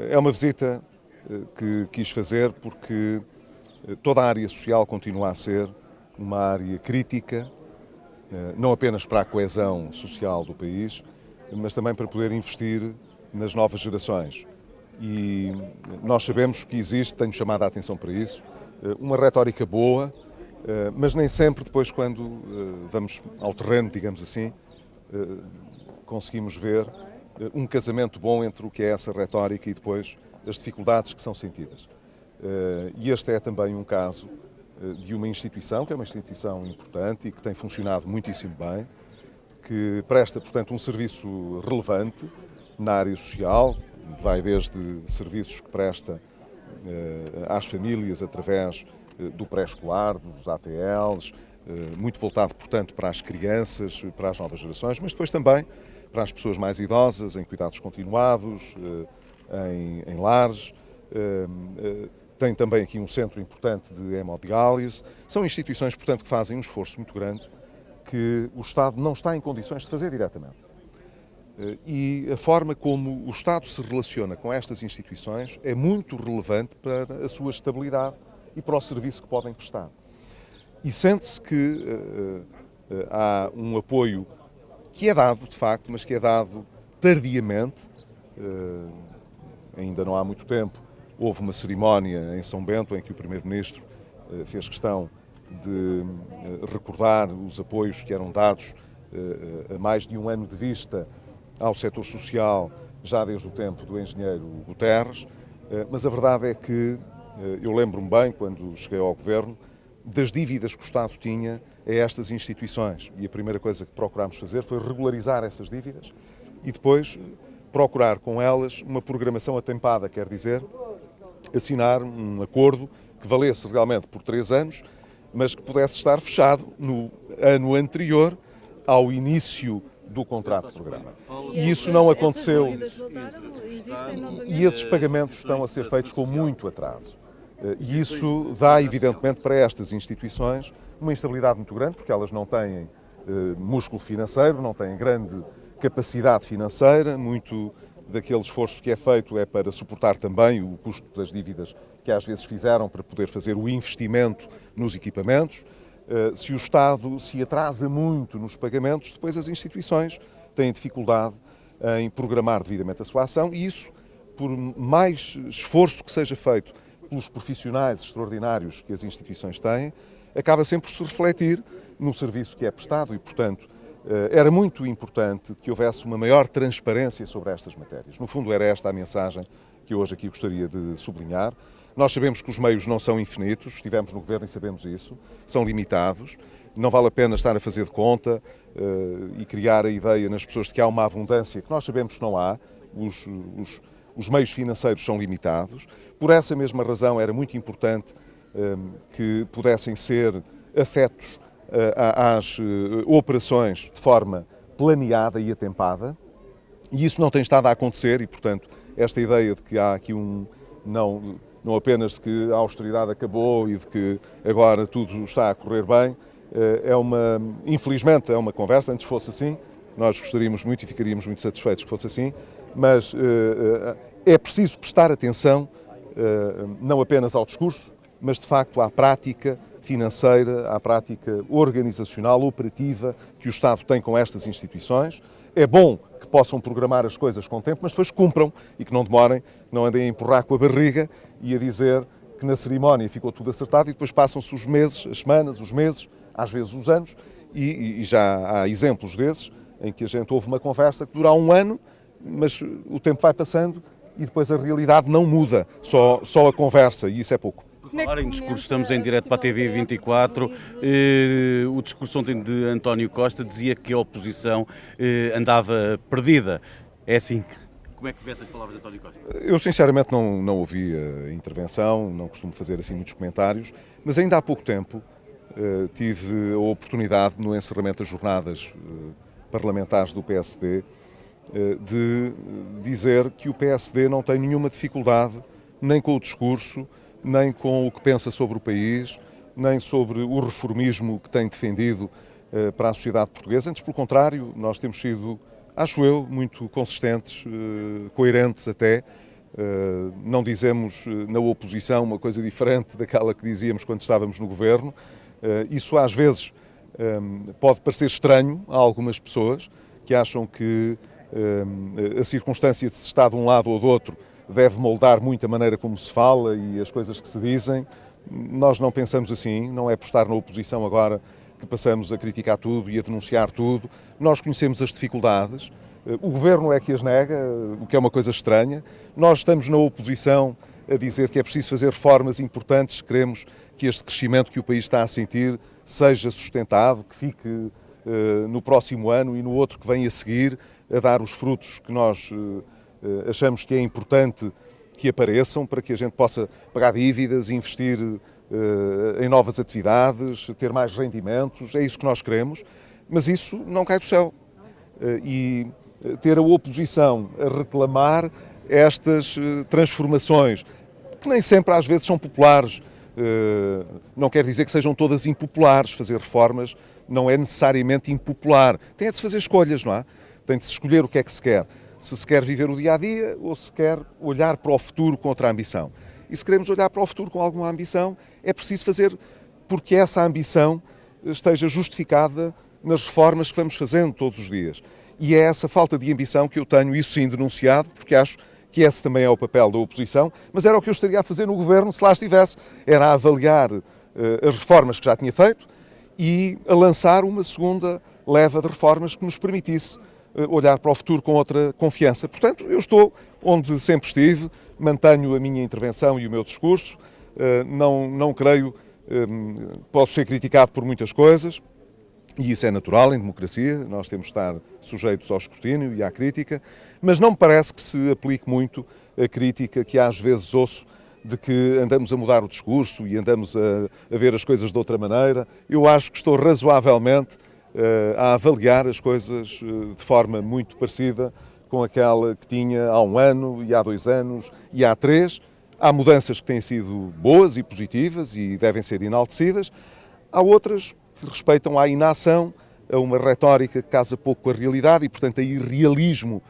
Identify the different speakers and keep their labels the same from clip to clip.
Speaker 1: É uma visita que quis fazer porque toda a área social continua a ser uma área crítica, não apenas para a coesão social do país, mas também para poder investir nas novas gerações. E nós sabemos que existe, tenho chamado a atenção para isso, uma retórica boa, mas nem sempre depois, quando vamos ao terreno, digamos assim, conseguimos ver um casamento bom entre o que é essa retórica e depois as dificuldades que são sentidas. E este é também um caso de uma instituição, que é uma instituição importante e que tem funcionado muitíssimo bem, que presta, portanto, um serviço relevante na área social, vai desde serviços que presta às famílias através do pré-escolar, dos ATLs, muito voltado, portanto, para as crianças, para as novas gerações, mas depois também para as pessoas mais idosas, em cuidados continuados, em lares. Tem também aqui um centro importante de hemodiálise. São instituições, portanto, que fazem um esforço muito grande que o Estado não está em condições de fazer diretamente. E a forma como o Estado se relaciona com estas instituições é muito relevante para a sua estabilidade e para o serviço que podem prestar. E sente-se que há um apoio que é dado, de facto, mas que é dado tardiamente. Ainda não há muito tempo houve uma cerimónia em São Bento em que o Primeiro-Ministro fez questão de recordar os apoios que eram dados a mais de um ano de vista ao setor social, já desde o tempo do engenheiro Guterres, mas a verdade é que eu lembro-me bem, quando cheguei ao Governo, das dívidas que o Estado tinha a estas instituições. E a primeira coisa que procurámos fazer foi regularizar essas dívidas e depois procurar com elas uma programação atempada, quer dizer, assinar um acordo que valesse realmente por 3 anos, mas que pudesse estar fechado no ano anterior ao início do contrato de programa. E isso não aconteceu. E esses pagamentos estão a ser feitos com muito atraso. E isso dá, evidentemente, para estas instituições uma instabilidade muito grande, porque elas não têm músculo financeiro, não têm grande capacidade financeira, muito daquele esforço que é feito é para suportar também o custo das dívidas que às vezes fizeram para poder fazer o investimento nos equipamentos. Se o Estado se atrasa muito nos pagamentos, depois as instituições têm dificuldade em programar devidamente a sua ação e isso, por mais esforço que seja feito pelos profissionais extraordinários que as instituições têm, acaba sempre por se refletir no serviço que é prestado e, portanto, era muito importante que houvesse uma maior transparência sobre estas matérias. No fundo, era esta a mensagem que eu hoje aqui gostaria de sublinhar. Nós sabemos que os meios não são infinitos, estivemos no Governo e sabemos isso, são limitados. Não vale a pena estar a fazer de conta e criar a ideia nas pessoas de que há uma abundância, que nós sabemos que não há. Os meios financeiros são limitados. Por essa mesma razão era muito importante que pudessem ser afetos às operações de forma planeada e atempada, e isso não tem estado a acontecer e, portanto, esta ideia de que há aqui não apenas de que a austeridade acabou e de que agora tudo está a correr bem, infelizmente é uma conversa, antes fosse assim, nós gostaríamos muito e ficaríamos muito satisfeitos que fosse assim, mas é preciso prestar atenção não apenas ao discurso, mas de facto à prática financeira, à prática organizacional, operativa que o Estado tem com estas instituições. É bom que possam programar as coisas com tempo, mas depois cumpram e que não demorem, que não andem a empurrar com a barriga e a dizer que na cerimónia ficou tudo acertado e depois passam-se os meses, as semanas, os meses, às vezes os anos, e já há exemplos desses em que a gente ouve uma conversa que dura 1 ano, mas o tempo vai passando e depois a realidade não muda, só a conversa, e isso é pouco.
Speaker 2: Por falar em discurso, estamos em direto para a TV 24. O discurso ontem de António Costa dizia que a oposição andava perdida. É assim como é que vê essas palavras de António Costa?
Speaker 1: Eu sinceramente não ouvi a intervenção, não costumo fazer assim muitos comentários, mas ainda há pouco tempo tive a oportunidade, no encerramento das jornadas parlamentares do PSD, de dizer que o PSD não tem nenhuma dificuldade nem com o discurso, nem com o que pensa sobre o país, nem sobre o reformismo que tem defendido para a sociedade portuguesa. Antes, pelo contrário, nós temos sido, acho eu, muito consistentes, coerentes até, Não dizemos na oposição uma coisa diferente daquela que dizíamos quando estávamos no governo. Isso às vezes pode parecer estranho a algumas pessoas que acham que a circunstância de se estar de um lado ou do outro deve moldar muito a maneira como se fala e as coisas que se dizem. Nós não pensamos assim, não é por estar na oposição agora que passamos a criticar tudo e a denunciar tudo. Nós conhecemos as dificuldades, o governo é que as nega, o que é uma coisa estranha. Nós estamos na oposição a dizer que é preciso fazer reformas importantes, queremos que este crescimento que o país está a sentir seja sustentado, que fique no próximo ano e no outro que vem a seguir a dar os frutos que nós achamos que é importante que apareçam para que a gente possa pagar dívidas, investir em novas atividades, ter mais rendimentos, é isso que nós queremos, mas isso não cai do céu. E ter a oposição a reclamar estas transformações, que nem sempre às vezes são populares, não quer dizer que sejam todas impopulares. Fazer reformas não é necessariamente impopular. Tem de se fazer escolhas, não é? Tem de se escolher o que é que se quer. Se quer viver o dia-a-dia ou se quer olhar para o futuro com outra ambição. E se queremos olhar para o futuro com alguma ambição, é preciso fazer porque essa ambição esteja justificada nas reformas que vamos fazendo todos os dias. E é essa falta de ambição que eu tenho, isso sim, denunciado, porque acho que esse também é o papel da oposição, mas era o que eu estaria a fazer no governo se lá estivesse. Era a avaliar as reformas que já tinha feito e a lançar uma segunda leva de reformas que nos permitisse olhar para o futuro com outra confiança. Portanto, eu estou onde sempre estive, mantenho a minha intervenção e o meu discurso, não creio, posso ser criticado por muitas coisas, e isso é natural em democracia, nós temos de estar sujeitos ao escrutínio e à crítica, mas não me parece que se aplique muito a crítica que às vezes ouço de que andamos a mudar o discurso e andamos a ver as coisas de outra maneira. Eu acho que estou razoavelmente a avaliar as coisas de forma muito parecida com aquela que tinha há 1 ano e há 2 anos e há 3. Há mudanças que têm sido boas e positivas e devem ser enaltecidas. Há outras que respeitam à inação, a uma retórica que casa pouco com a realidade e, portanto, a irrealismo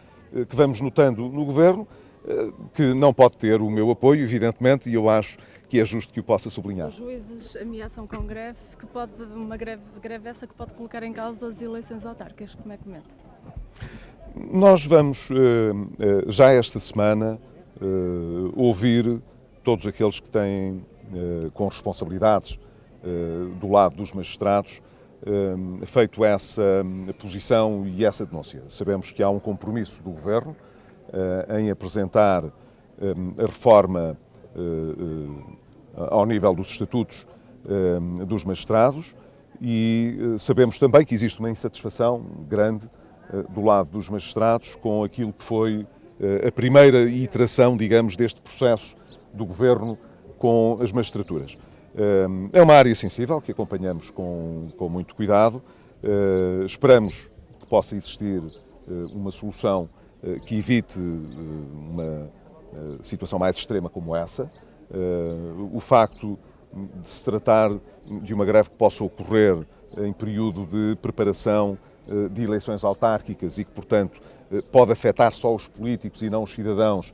Speaker 1: que vamos notando no governo, que não pode ter o meu apoio, evidentemente, e eu acho que é justo que o possa sublinhar.
Speaker 3: Os juízes ameaçam com greve, uma greve essa que pode colocar em causa as eleições autárquicas. Como é que comenta?
Speaker 1: Nós vamos, já esta semana, ouvir todos aqueles que têm com responsabilidades do lado dos magistrados feito essa posição e essa denúncia. Sabemos que há um compromisso do Governo em apresentar a reforma ao nível dos estatutos dos magistrados e sabemos também que existe uma insatisfação grande do lado dos magistrados com aquilo que foi a primeira iteração, digamos, deste processo do Governo com as magistraturas. É uma área sensível que acompanhamos com muito cuidado. Esperamos que possa existir uma solução que evite uma situação mais extrema como essa. O facto de se tratar de uma greve que possa ocorrer em período de preparação de eleições autárquicas e que, portanto, pode afetar só os políticos e não os cidadãos,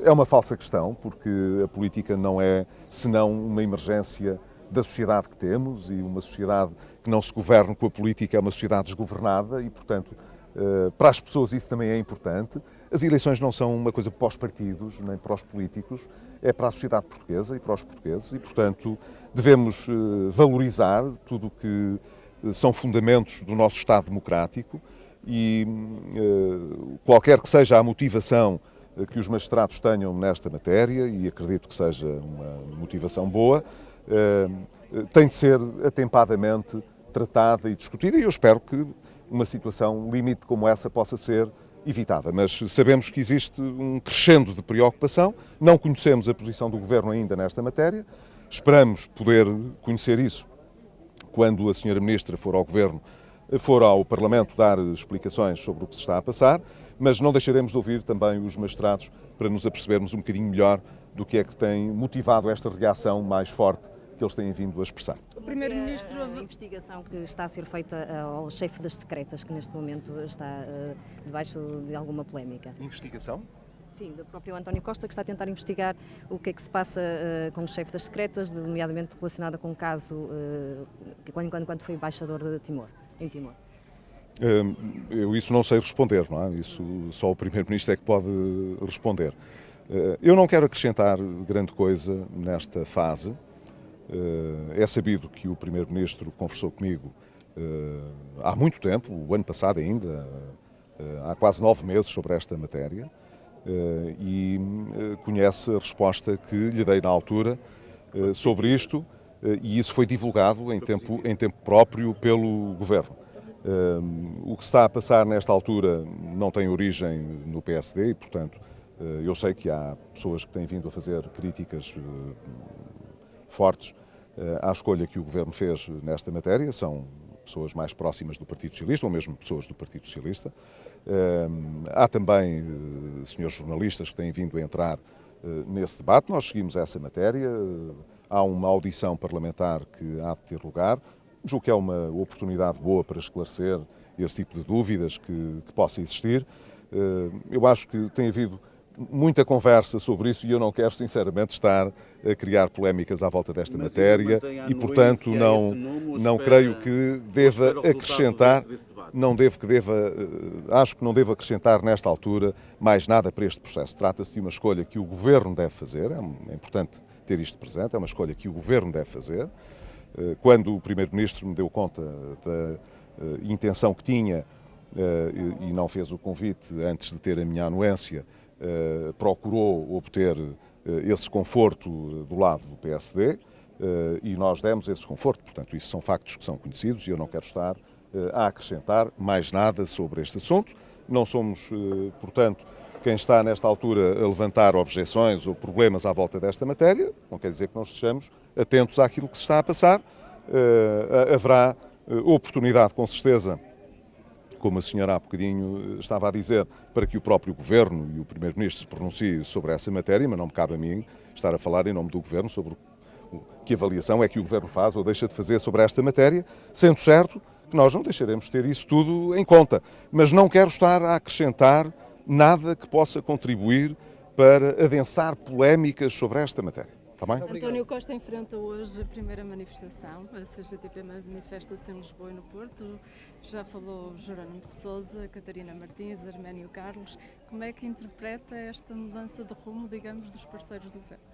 Speaker 1: é uma falsa questão, porque a política não é senão uma emergência da sociedade que temos e uma sociedade que não se governa com a política é uma sociedade desgovernada e, portanto, para as pessoas isso também é importante. As eleições não são uma coisa para os partidos, nem para os políticos, é para a sociedade portuguesa e para os portugueses e, portanto, devemos valorizar tudo o que são fundamentos do nosso Estado democrático e qualquer que seja a motivação que os magistrados tenham nesta matéria, e acredito que seja uma motivação boa, tem de ser atempadamente tratada e discutida e eu espero que uma situação limite como essa possa ser evitada. Mas sabemos que existe um crescendo de preocupação, não conhecemos a posição do Governo ainda nesta matéria, esperamos poder conhecer isso quando a Sra. Ministra for ao Governo, for ao Parlamento dar explicações sobre o que se está a passar, mas não deixaremos de ouvir também os magistrados para nos apercebermos um bocadinho melhor do que é que tem motivado esta reação mais forte que eles têm vindo a expressar.
Speaker 3: O Primeiro-Ministro...
Speaker 4: A investigação que está a ser feita ao chefe das secretas, que neste momento está debaixo de alguma polémica.
Speaker 1: Investigação?
Speaker 4: Sim, do próprio António Costa, que está a tentar investigar o que é que se passa com o chefe das secretas, nomeadamente relacionada com o caso quando foi embaixador de Timor, em Timor.
Speaker 1: Eu isso não sei responder, não é? Isso só o Primeiro-Ministro é que pode responder. Eu não quero acrescentar grande coisa nesta fase. É sabido que o Primeiro-Ministro conversou comigo há muito tempo, o ano passado ainda, há quase 9 meses, sobre esta matéria, e conhece a resposta que lhe dei na altura sobre isto, e isso foi divulgado em tempo próprio pelo Governo. O que se está a passar nesta altura não tem origem no PSD e, portanto, eu sei que há pessoas que têm vindo a fazer críticas fortes à escolha que o Governo fez nesta matéria, são pessoas mais próximas do Partido Socialista, ou mesmo pessoas do Partido Socialista. Há também senhores jornalistas que têm vindo a entrar nesse debate, nós seguimos essa matéria, há uma audição parlamentar que há de ter lugar, julgo que é uma oportunidade boa para esclarecer esse tipo de dúvidas que possa existir. Eu acho que tem havido muita conversa sobre isso e eu não quero, sinceramente, estar a criar polémicas à volta desta matéria e, portanto, não creio que deva acrescentar, acho que não devo acrescentar nesta altura mais nada para este processo. Trata-se de uma escolha que o Governo deve fazer, é importante ter isto presente, é uma escolha que o Governo deve fazer. Quando o Primeiro-Ministro me deu conta da intenção que tinha e não fez o convite antes de ter a minha anuência, procurou obter esse conforto do lado do PSD e nós demos esse conforto. Portanto, isso são factos que são conhecidos e eu não quero estar a acrescentar mais nada sobre este assunto. Não somos, portanto, quem está nesta altura a levantar objeções ou problemas à volta desta matéria. Não quer dizer que não estejamos atentos àquilo que se está a passar. Haverá oportunidade, com certeza, como a senhora há bocadinho estava a dizer, para que o próprio Governo e o Primeiro-Ministro se pronunciem sobre essa matéria, mas não me cabe a mim estar a falar em nome do Governo sobre que avaliação é que o Governo faz ou deixa de fazer sobre esta matéria, sendo certo que nós não deixaremos de ter isso tudo em conta. Mas não quero estar a acrescentar nada que possa contribuir para adensar polémicas sobre esta matéria. Está bem?
Speaker 3: António Costa enfrenta hoje a primeira manifestação. A CGTP manifesta-se em Lisboa e no Porto. Já falou Jerónimo de Sousa, Catarina Martins, Arménio Carlos. Como é que interpreta esta mudança de rumo, digamos, dos parceiros do Governo?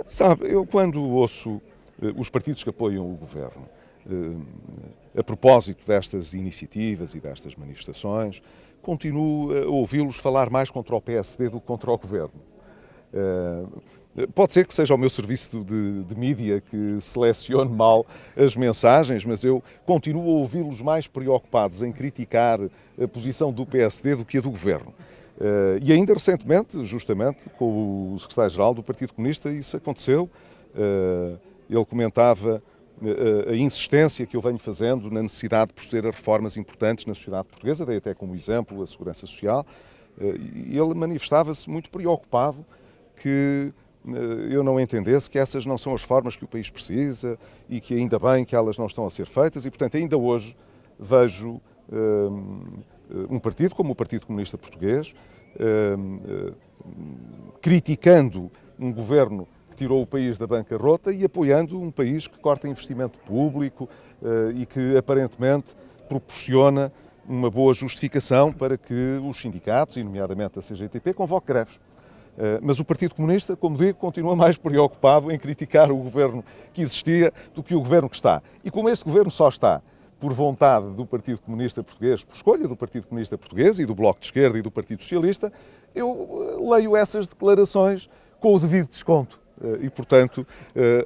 Speaker 1: Sabe, eu quando ouço os partidos que apoiam o Governo, a propósito destas iniciativas e destas manifestações, continuo a ouvi-los falar mais contra o PSD do que contra o Governo. Pode ser que seja o meu serviço de mídia que selecione mal as mensagens, mas eu continuo a ouvi-los mais preocupados em criticar a posição do PSD do que a do Governo. E ainda recentemente, justamente, com o secretário-geral do Partido Comunista, isso aconteceu. Ele comentava a insistência que eu venho fazendo na necessidade de proceder a reformas importantes na sociedade portuguesa, dei até como exemplo a Segurança Social, e ele manifestava-se muito preocupado que eu não entendesse que essas não são as reformas que o país precisa e que ainda bem que elas não estão a ser feitas e, portanto, ainda hoje vejo um partido como o Partido Comunista Português criticando um governo que tirou o país da bancarrota e apoiando um país que corta investimento público e que aparentemente proporciona uma boa justificação para que os sindicatos, e nomeadamente a CGTP, convoquem greves. Mas o Partido Comunista, como digo, continua mais preocupado em criticar o governo que existia do que o governo que está. E como este governo só está por vontade do Partido Comunista Português, por escolha do Partido Comunista Português e do Bloco de Esquerda e do Partido Socialista, eu leio essas declarações com o devido desconto. E, portanto,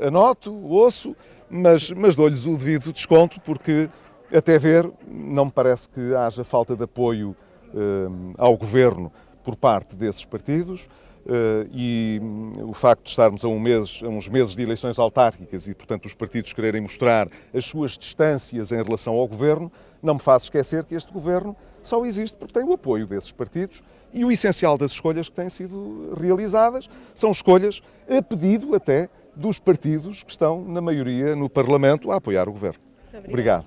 Speaker 1: anoto, ouço, mas dou-lhes o devido desconto porque, até ver, não me parece que haja falta de apoio ao governo por parte desses partidos. E o facto de estarmos a uns meses de eleições autárquicas e, portanto, os partidos quererem mostrar as suas distâncias em relação ao governo, não me faz esquecer que este governo só existe porque tem o apoio desses partidos e o essencial das escolhas que têm sido realizadas são escolhas a pedido até dos partidos que estão, na maioria, no Parlamento a apoiar o governo. Obrigado.